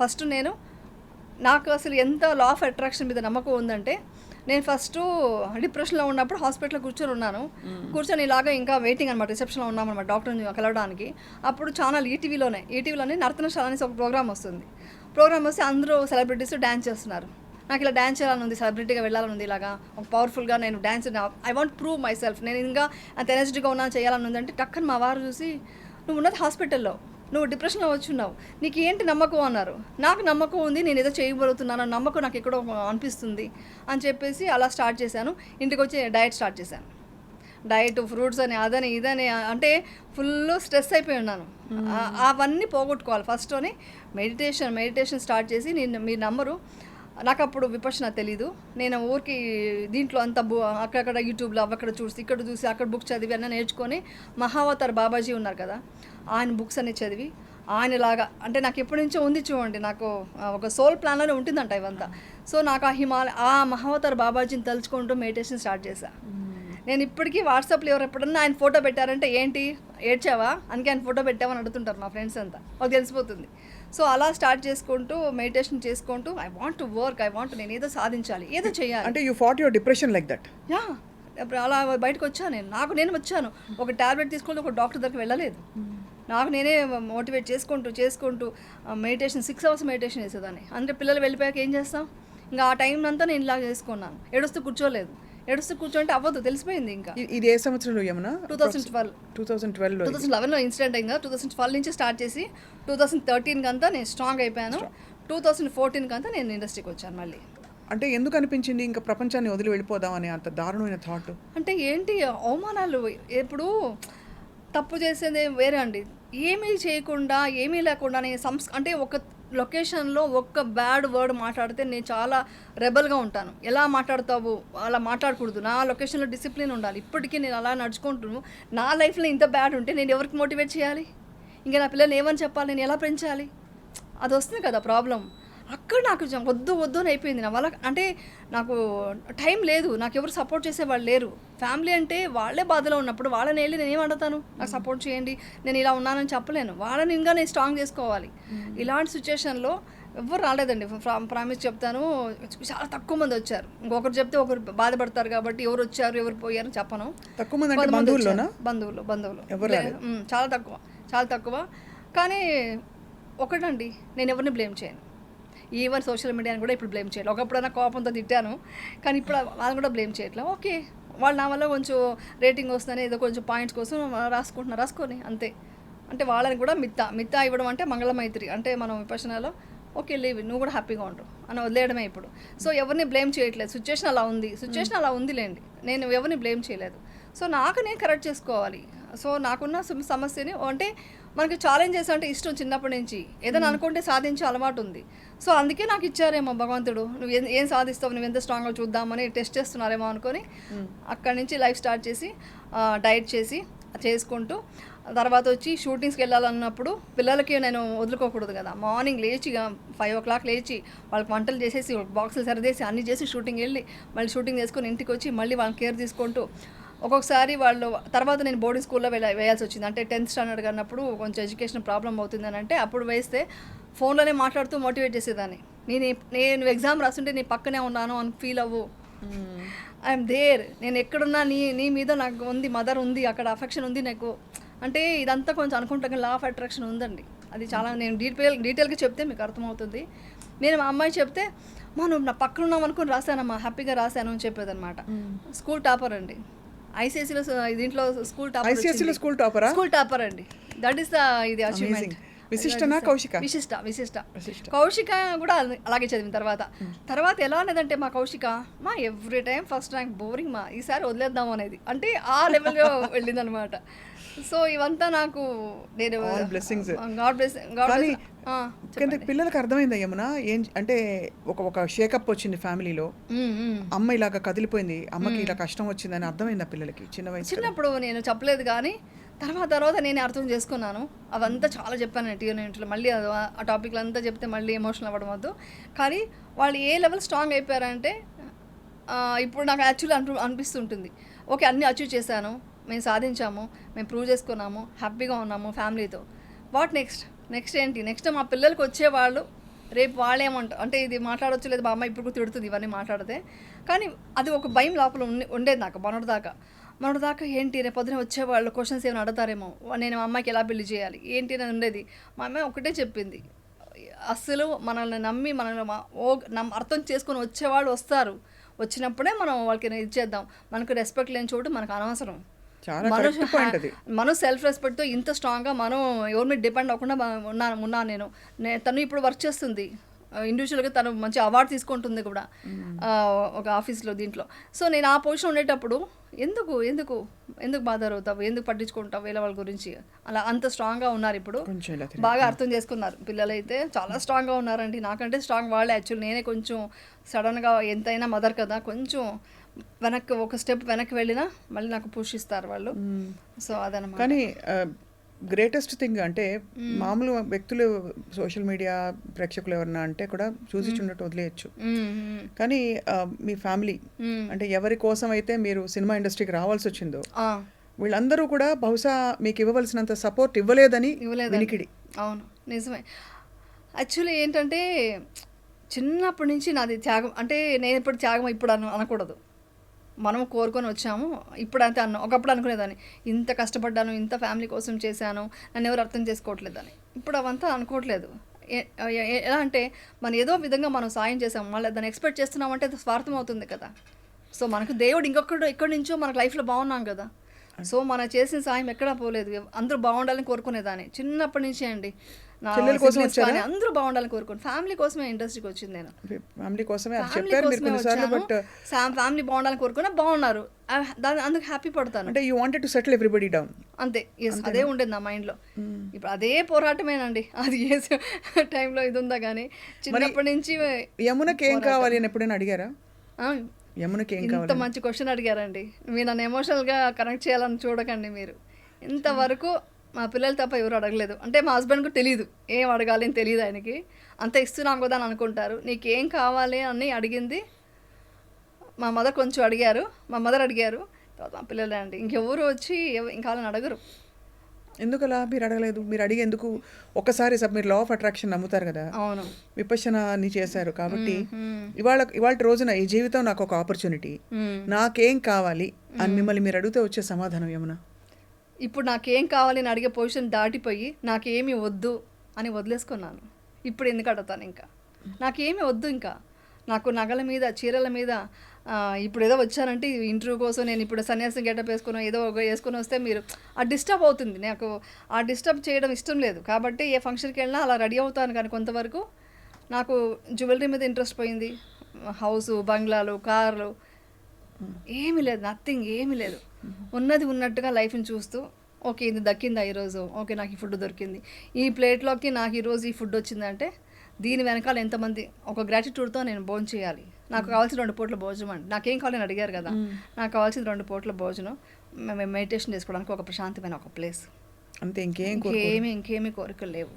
First నాకు అసలు ఎంత లా ఆఫ్ అట్రాక్షన్ మీద నమ్మకం ఉందంటే, నేను ఫస్టు డిప్రెషన్‌లో ఉన్నప్పుడు హాస్పిటల్‌లో కూర్చొని కూర్చొని ఇలాగ ఇంకా వెయిటింగ్ అనమాట. రిసెప్షన్‌లో ఉన్నామనమాట డాక్టర్‌ని కలవడానికి. అప్పుడు ఛానల్ ఈటీవీలోనే నర్తనశాల అనేసి ఒక ప్రోగ్రామ్ వస్తుంది. ప్రోగ్రామ్ వస్తే అందరూ సెలబ్రిటీస్ డాన్స్ చేస్తున్నారు. నాకు ఇలా డాన్స్ చేయాలని ఉంది, సెలబ్రిటీగా వెళ్ళాలని ఉంది, ఇలాగా ఒక పవర్ఫుల్‌గా నేను dance I want prove my self. నేను ఇంకా అంత ఎనర్జిటిక్‌గా ఉన్నాను, చేయాలని ఉందంటే టక్కన మా వారు చూసి, "నువ్వు ఉన్నది హాస్పిటల్‌లో. నువ్వు డిప్రెషన్‌లో వచ్చున్నావు. నీకు ఏంటి నమ్మకం?" అన్నారు. నాకు నమ్మకం ఉంది, నేను ఏదో చేయగలుగుతున్నాను నమ్మకం నాకు ఎక్కడో అనిపిస్తుంది అని చెప్పేసి అలా స్టార్ట్ చేశాను. ఇంటికి వచ్చి డయట్ స్టార్ట్ చేశాను. డయట్, ఫ్రూట్స్ అని, అదని ఇదని, అంటే ఫుల్ స్ట్రెస్ అయిపోయి ఉన్నాను. అవన్నీ పోగొట్టుకోవాలి ఫస్ట్ అని మెడిటేషన్ స్టార్ట్ చేసి, మీరు నమ్మరు, నాకు అప్పుడు విపశ్యన తెలీదు. నేను ఊరికి దీంట్లో అంతా అక్కడక్కడ యూట్యూబ్లో అక్కడ చూసి ఇక్కడ చూసి అక్కడ బుక్స్ చదివి అన్నీ నేర్చుకొని, మహావతార్ బాబాజీ ఉన్నారు కదా, ఆయన బుక్స్ అన్ని చదివి ఆయనలాగా, అంటే నాకు ఎప్పటి నుంచో ఉంది చూడండి, నాకు ఒక సోల్ ప్లాన్లోనే ఉంటుందంట ఇవంతా. సో నాకు ఆ మహావతార్ బాబాజీని తలుచుకుంటూ మెడిటేషన్ స్టార్ట్ చేశా. నేను ఇప్పటికీ వాట్సాప్లో ఎప్పుడన్నా ఆయన ఫోటో పెట్టారంటే, ఏంటి ఏడ్చావా అందుకే ఆయన ఫోటో పెట్టావని అడుగుతుంటారు మా ఫ్రెండ్స్ అంతా, మాకు తెలిసిపోతుంది. సో అలా స్టార్ట్ చేసుకుంటూ మెడిటేషన్ చేసుకుంటూ ఐ వాంట్ టు వర్క్, నేను ఏదో సాధించాలి, ఏదో చేయాలి. అంటే you fat your depression like that. Yeah, అలా బయటకు వచ్చాను నేను వచ్చాను. ఒక టాబ్లెట్ తీసుకుంటూ ఒక డాక్టర్ దగ్గరికి వెళ్ళలేదు. నాకు నేనే మోటివేట్ చేసుకుంటూ మెడిటేషన్ 6 hours మెడిటేషన్ చేసేదాన్ని. అంటే పిల్లలు వెళ్ళిపోయాక ఏం చేస్తాం, ఇంకా ఆ టైం అంతా నేను ఇలా చేసుకున్నాను. ఏడుస్తూ కూర్చోంటే అవ్వదు, తెలిసిపోయింది. ఇంకా ఇది ఏ సంవత్సరంలో యమున? 2011లో ఇన్సిడెంట్ అయింది కదా. 2012 నుంచి స్టార్ట్ చేసి 2013 కంతా నేను స్ట్రాంగ్ అయిపోయాను. 2014 కంతా నేను ఇండస్ట్రీకి వచ్చాను మళ్ళీ. అంటే ఎందుకు అనిపించింది ఇంకా ప్రపంచాన్ని వదిలి వెళ్ళిపోదామని అంత దారుణమైన థాట్? అంటే ఏంటి అవమానాలు, ఎప్పుడు తప్పు చేసేది వేరే అండి, ఏమీ చేయకుండా ఏమీ లేకుండా అంటే ఒక లొకేషన్లో ఒక్క బ్యాడ్ వర్డ్ మాట్లాడితే నేను చాలా రెబల్గా ఉంటాను. ఎలా మాట్లాడతావు, అలా మాట్లాడకూడదు, నా లొకేషన్లో డిసిప్లిన్ ఉండాలి. ఇప్పటికీ నేను అలా నడుచుకుంటూ నా లైఫ్లో ఇంత బ్యాడ్ ఉంటే నేను ఎవరికి మోటివేట్ చేయాలి, ఇంకా నా పిల్లల్ని ఏమని చెప్పాలి, నేను ఎలా పెంచాలి, అది వస్తుంది కదా ప్రాబ్లం. అక్కడ నాకు వద్దు అని అయిపోయింది నా వల్ల. అంటే నాకు టైం లేదు, నాకు ఎవరు సపోర్ట్ చేసేవాళ్ళు లేరు. ఫ్యామిలీ అంటే వాళ్ళే బాధలో ఉన్నప్పుడు వాళ్ళని వెళ్ళి నేను ఏమంటాను, నాకు సపోర్ట్ చేయండి, నేను ఇలా ఉన్నానని చెప్పలేను. వాళ్ళని ఇంకా నేను స్ట్రాంగ్ చేసుకోవాలి. ఇలాంటి సిచ్యుయేషన్లో ఎవరు రాలేదండి. ప్రామిస్ చెప్తాను, చాలా తక్కువ మంది వచ్చారు. ఇంకొకరు చెప్తే ఒకరు బాధపడతారు కాబట్టి ఎవరు వచ్చారు ఎవరు పోయారు చెప్పను. తక్కువ మంది బంధువులు చాలా తక్కువ. కానీ ఒకటండి, నేను ఎవరిని బ్లేమ్ చేయను. ఈవెన్ సోషల్ మీడియాని కూడా ఇప్పుడు బ్లేమ్ చేయలేదు. ఒకప్పుడైనా కోపంతో తిట్టాను, కానీ ఇప్పుడు వాళ్ళని కూడా బ్లేమ్ చేయట్లేదు. ఓకే, వాళ్ళు నా వల్ల కొంచెం రేటింగ్ వస్తుందని ఏదో కొంచెం పాయింట్స్ కోసం రాసుకొని అంతే. అంటే వాళ్ళని కూడా మిత్తా ఇవ్వడం అంటే మంగళమైత్రి, అంటే మనం విపశ్యనలో ఓకే లీవ్, నువ్వు కూడా హ్యాపీగా ఉండు అని వదిలేయడమే ఇప్పుడు. సో ఎవరిని బ్లేమ్ చేయట్లేదు, సిచ్యువేషన్ అలా ఉందిలేండి, నేను ఎవరిని బ్లేమ్ చేయలేదు. సో నాకు నేను కరెక్ట్ చేసుకోవాలి. సో నాకున్న సమస్యని, అంటే మనకి ఛాలెంజెస్ అంటే ఇష్టం చిన్నప్పటి నుంచి, ఏదైనా అనుకుంటే సాధించే అలవాటు ఉంది. సో అందుకే నాకు ఇచ్చారేమో భగవంతుడు, నువ్వు ఏం సాధిస్తావు, నువ్వు ఎంత స్ట్రాంగ్గా చూద్దామని టెస్ట్ చేస్తున్నారేమో అనుకొని అక్కడి నుంచి లైఫ్ స్టార్ట్ చేసి డైట్ చేసుకుంటూ తర్వాత వచ్చి షూటింగ్స్కి వెళ్ళాలన్నప్పుడు పిల్లలకి నేను వదులుకోకూడదు కదా. మార్నింగ్ లేచి 5 o'clock లేచి వాళ్ళకి వంటలు చేసేసి బాక్సులు సరిదేసి అన్నీ చేసి షూటింగ్ వెళ్ళి మళ్ళీ షూటింగ్ చేసుకొని ఇంటికి వచ్చి మళ్ళీ వాళ్ళని కేర్ తీసుకుంటూ, ఒక్కొక్కసారి వాళ్ళు తర్వాత నేను బోర్డింగ్ స్కూల్లో వేయాల్సి వచ్చింది. అంటే 10th standard అన్నప్పుడు కొంచెం ఎడ్యుకేషన్ ప్రాబ్లం అవుతుందని, అంటే అప్పుడు వేస్తే ఫోన్లోనే మాట్లాడుతూ మోటివేట్ చేసేదాన్ని. నేను ఎగ్జామ్ రాస్తుంటే నీ పక్కనే ఉన్నాను అని ఫీల్ అవ్వు, ఐఎమ్ దేర్, నేను ఎక్కడున్నా నీ మీద నాకు ఉంది, మదర్ ఉంది, అక్కడ అఫెక్షన్ ఉంది నాకు. అంటే ఇదంతా కొంచెం అనుకుంటాను, లా ఆఫ్ అట్రాక్షన్ ఉందండి. అది చాలా నేను డీటెయిల్గా చెప్తే మీకు అర్థమవుతుంది. నేను మా అమ్మాయి చెప్తే, నువ్వు నా పక్కన ఉన్నాం అనుకుని రాశానమ్మా, హ్యాపీగా రాశాను అని చెప్పేదన్నమాట. స్కూల్ టాపర్ అండి, ఐసీఎస్సీలో దీంట్లో స్కూల్ టాపర్ అండి. దట్ ఈస్ ఇది అచీవ్మెంట్. విశిష్ట కౌశిక కూడా అలాగే చదివిన తర్వాత ఎలా అనేదంటే, మా Kaushika every time first rank, boring ఈసారి వదిలేద్దాం అనేది, అంటే ఆ లెవెల్లో వెళ్ళిందనమాట. సో ఇవంతా నాకు నేను పిల్లలకు అర్థమైంది యమున, ఏం అంటే ఒక షేకప్ వచ్చింది ఫ్యామిలీలో, అమ్మ ఇలాగ కదిలిపోయింది, అమ్మకి ఇలా కష్టం వచ్చిందని అర్థమైంది ఆ పిల్లలకి చిన్నప్పుడు. నేను చెప్పలేదు కానీ తర్వాత నేను అర్థం చేసుకున్నాను. అవంతా చాలా చెప్పాను టీవీలో, మళ్ళీ ఆ టాపిక్లు అంతా చెప్తే మళ్ళీ ఎమోషనల్ అవ్వడం వద్దు. కానీ వాళ్ళు ఏ లెవెల్ స్ట్రాంగ్ అయిపోయారంటే, ఇప్పుడు నాకు యాక్చువల్లీ అనిపిస్తుంటుంది, ఓకే అన్నీ అచీవ్ చేశాను, మేము సాధించాము, మేము ప్రూవ్ చేసుకున్నాము, హ్యాపీగా ఉన్నాము ఫ్యామిలీతో. వాట్ నెక్స్ట్ ఏంటి, నెక్స్ట్ మా పిల్లలకి వచ్చేవాళ్ళు రేపు వాళ్ళేమంటారు అంటే ఇది మాట్లాడొచ్చు లేదు, మా అమ్మ ఇప్పుడు కూడా తిడుతుంది ఇవన్నీ మాట్లాడితే. కానీ అది ఒక భయం లోపల ఉండేది నాకు మొన్నటిదాకా ఏంటి రేపు పొద్దున వచ్చేవాళ్ళు క్వశ్చన్స్ ఏమైనా అడుగుతారేమో, నేను మా అమ్మాయికి ఎలా పెళ్లి చేయాలి ఏంటి అని ఉండేది. మా అమ్మాయి ఒకటే చెప్పింది, అస్సలు మనల్ని నమ్మి మనల్ని అర్థం చేసుకొని వచ్చేవాళ్ళు వస్తారు, వచ్చినప్పుడే మనం వాళ్ళకి ఇది చేద్దాం. మనకు రెస్పెక్ట్ లేని చోటు మనకు అనవసరం. చాలా కరెక్ట్ పాయింట్ అది. మనం సెల్ఫ్ రెస్పెక్ట్తో ఇంత స్ట్రాంగ్గా మనం ఎవరి మీద డిపెండ్ అవ్వకుండా ఉన్నాను నేను. తను ఇప్పుడు వర్క్ చేస్తుంది ఇండివిజువల్గా, తను మంచి అవార్డు తీసుకుంటుంది కూడా ఒక ఆఫీస్లో దీంట్లో. సో నేను ఆ పొజిషన్ ఉండేటప్పుడు ఎందుకు ఎందుకు ఎందుకు బాధ అవుతావు, ఎందుకు పట్టించుకుంటావు వేరే వాళ్ళ గురించి, అలా అంత స్ట్రాంగ్గా ఉన్నారు ఇప్పుడు. బాగా అర్థం చేసుకున్నారు పిల్లలైతే, చాలా స్ట్రాంగ్గా ఉన్నారండి. నాకంటే స్ట్రాంగ్ వాళ్ళే యాక్చువల్లీ. నేనే కొంచెం సడన్గా ఎంతైనా మదర్ కదా, కొంచెం ఒక స్టెప్ వెనక్కి వెళ్ళినా మళ్ళీ నాకు పుష్ ఇస్తారు వాళ్ళు. సో అదనమాట. కానీ గ్రేటెస్ట్ థింగ్ అంటే మామూలు వ్యక్తులు సోషల్ మీడియా ప్రేక్షకులు ఎవరన్నా అంటే కూడా చూసి చున్నట్టు వదిలేయచ్చు. కానీ మీ ఫ్యామిలీ అంటే ఎవరి కోసం అయితే మీరు సినిమా ఇండస్ట్రీకి రావాల్సి వచ్చిందో వీళ్ళందరూ కూడా బహుశా మీకు ఇవ్వవలసినంత సపోర్ట్ ఇవ్వలేదని వినికిడి. అవును, నిజమే. యాక్చువల్లీ ఏంటంటే చిన్నప్పటి నుంచి నాది త్యాగం. అంటే నేను ఇప్పుడు త్యాగం ఇప్పుడు అనకూడదు, మనం కోరుకొని వచ్చాము. ఇప్పుడంతే ఒకప్పుడు అనుకునేదాన్ని, ఇంత కష్టపడ్డాను, ఇంత ఫ్యామిలీ కోసం చేశాను, నన్ను ఎవరు అర్థం చేసుకోవట్లేదని. ఇప్పుడు అవంతా అనుకోవట్లేదు. ఎలా అంటే మనం ఏదో విధంగా మనం సాయం చేసాము, మళ్ళీ దాన్ని ఎక్స్పెక్ట్ చేస్తున్నామంటే అది స్వార్థం అవుతుంది కదా. సో మనకు దేవుడు ఎక్కడి నుంచో మనకు లైఫ్లో బాగున్నాం కదా. సో మనం చేసిన సాయం ఎక్కడా పోలేదు, అందరూ బాగుండాలని కోరుకునేదాన్ని చిన్నప్పటి నుంచి అండి. అందరూ బాగుండాలని కోరుకోండి, ఫ్యామిలీ కోసమే ఇండస్ట్రీకి వచ్చింది నేను. ఫ్యామిలీ కోసమే ఫ్యామిలీ బాగుండాలని కోరుకున్నా, బాగున్నారు, అందుకు హ్యాపీ పడతాను. అంటే you wanted to settle everybody down అంతే. ఎస్, అదే ఉండేది నా మైండ్లో. ఇప్పుడు అదే పోరాటమేనండి, అది ఏ టైంలో ఇది ఉందా కానీ చిన్నప్పటి నుంచి. యమునకి ఏం కావాలి అని ఎప్పుడైనా అడిగారా? యమునకి ఏం కావాలి? ఇంత మంచి క్వశ్చన్ అడిగారండి. మీరు నన్ను ఎమోషనల్గా కనెక్ట్ చేయాలని చూడకండి మీరు. ఇంతవరకు మా పిల్లలు తప్ప ఎవరు అడగలేదు. అంటే మా హస్బెండ్కి తెలియదు ఏం అడగాలి అని, తెలియదు ఆయనకి. అంత ఇస్తున్నాం కదా అని అనుకుంటారు. నీకేం కావాలి అని అడిగింది మా మదర్, కొంచెం అడిగారు, మా మదర్ అడిగారు, తర్వాత మా పిల్లలే అండి. ఇంకెవరు వచ్చి ఇంకా వాళ్ళని అడగరు. ఎందుకలా మీరు అడగలేదు? మీరు అడిగి ఎందుకు? ఒక్కసారి మీరు లా ఆఫ్ అట్రాక్షన్ నమ్ముతారు కదా, అవును, విపశ్యనాని చేశారు కాబట్టి ఇవాళ రోజున ఈ జీవితం నాకు ఒక ఆపర్చునిటీ, నాకేం కావాలి అని మిమ్మల్ని మీరు అడిగితే వచ్చే సమాధానం ఏమన్నా? ఇప్పుడు నాకేం కావాలి అని అడిగే పొజిషన్ దాటిపోయి నాకేమీ వద్దు అని వదిలేసుకున్నాను. ఇప్పుడు ఎందుకు అడుగుతాను? ఇంకా నాకేమీ వద్దు, ఇంకా నాకు నగల మీద చీరల మీద ఇప్పుడు ఏదో వచ్చానంటే ఇంటర్వ్యూ కోసం నేను ఇప్పుడు సన్యాసం గెటప్ వేసుకుని ఏదో వేసుకుని వస్తే మీరు ఆ డిస్టర్బ్ అవుతుంది. నాకు ఆ డిస్టర్బ్ చేయడం ఇష్టం లేదు కాబట్టి ఏ ఫంక్షన్కి వెళ్ళినా అలా రెడీ అవుతాను. కానీ కొంతవరకు నాకు జ్యువెలరీ మీద ఇంట్రెస్ట్ పోయింది. హౌసు, బంగ్లాలు, కార్లు ఏమీ లేదు, నథింగ్, ఏమీ లేదు. ఉన్నది ఉన్నట్టుగా లైఫ్ని చూస్తూ, ఓకే ఇది దక్కిందా ఈరోజు, ఓకే నాకు ఈ ఫుడ్ దొరికింది, ఈ ప్లేట్లోకి నాకు ఈరోజు ఈ ఫుడ్ వచ్చిందంటే దీని వెనకాల ఎంతమంది ఒక గ్రాటిట్యూడ్తో నేను భోజనం చేయాలి. నాకు కావాల్సిన 2 పూట్ల భోజనం అండి. నాకేం కావాలని అడిగారు కదా, నాకు కావాల్సిన 2 పూట్ల భోజనం, మేము మెడిటేషన్ చేసుకోవడానికి ఒక ప్రశాంతమైన ఒక ప్లేస్, అంతే. ఇంకేమీ ఇంకేమీ కోరికలు లేవు.